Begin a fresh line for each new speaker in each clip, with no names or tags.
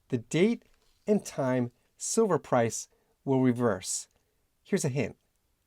The date and time silver price will reverse. Here's a hint.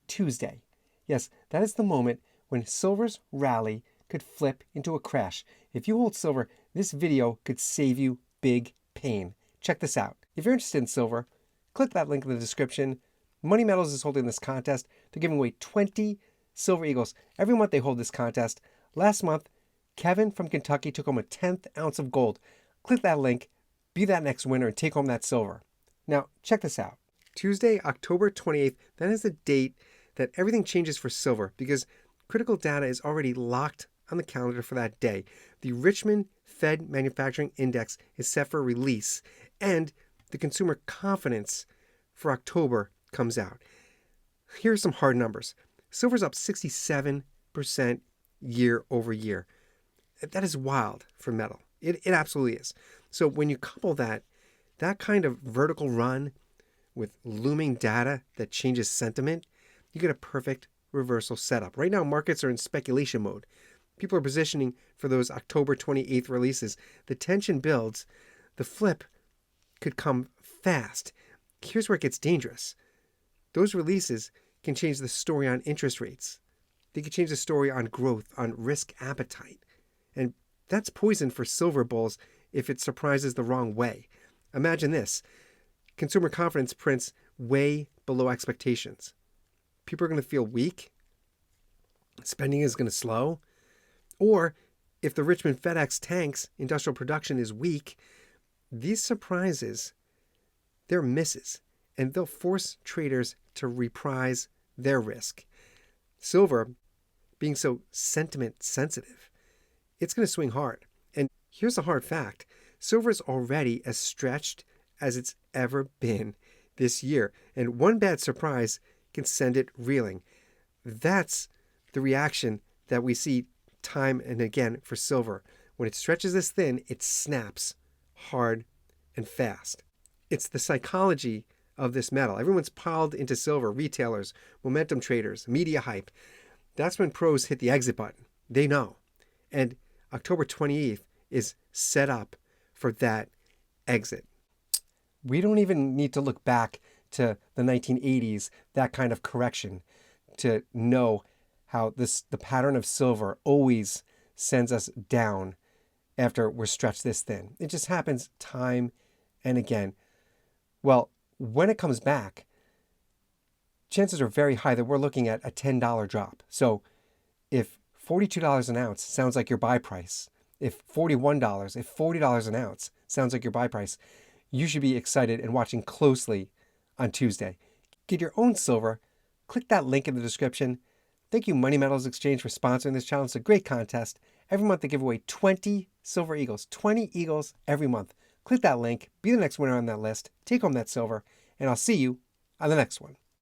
Tuesday. Yes, that is the moment when silver's rally could flip into a crash. If you hold silver, this video could save you big pain. Check this out. If you're interested in silver, click that link in the description. Money Metals is holding this contest. They're giving away 20 silver eagles. Every month they hold this contest. Last month, Kevin from Kentucky took home a 10th ounce of gold. Click that link, be that next winner, and take home that silver. Now, check this out. Tuesday, October 28th, that is the date that everything changes for silver because critical data is already locked on the calendar for that day. The Richmond Fed Manufacturing Index is set for release, and the consumer confidence for October comes out. Here are some hard numbers. Silver's up 67% year over year. That is wild for metal. It absolutely is. So when you couple that kind of vertical run with looming data that changes sentiment, you get a perfect reversal setup. Right now, markets are in speculation mode. People are positioning for those October 28th releases. The tension builds. The flip could come fast. Here's where it gets dangerous. Those releases can change the story on interest rates. They can change the story on growth, on risk appetite. And that's poison for silver bulls if it surprises the wrong way. Imagine this. Consumer confidence prints way below expectations. People are going to feel weak. Spending is going to slow. Or if the Richmond FedEx tanks, industrial production is weak, these surprises, they're misses. And they'll force traders to reprise their risk. Silver, being so sentiment sensitive, it's going to swing hard. And here's a hard fact. Silver is already as stretched as it's ever been this year. And one bad surprise can send it reeling. That's the reaction that we see time and again for silver. When it stretches this thin, it snaps hard and fast. It's the psychology of this metal. Everyone's piled into silver, retailers, momentum traders, media hype. That's when pros hit the exit button. They know. And October 28th is set up for that exit. We don't even need to look back to the 1980s, that kind of correction, to know how the pattern of silver always sends us down after we're stretched this thin. It just happens time and again. Well, when it comes back, chances are very high that we're looking at a $10 drop. So if $42 an ounce sounds like your buy price, if $41, if $40 an ounce sounds like your buy price, you should be excited and watching closely on Tuesday. Get your own silver. Click that link in the description. Thank you, Money Metals Exchange, for sponsoring this challenge. It's a great contest. Every month they give away 20 silver eagles, 20 eagles every month. Click that link, be the next winner on that list, take home that silver, and I'll see you on the next one.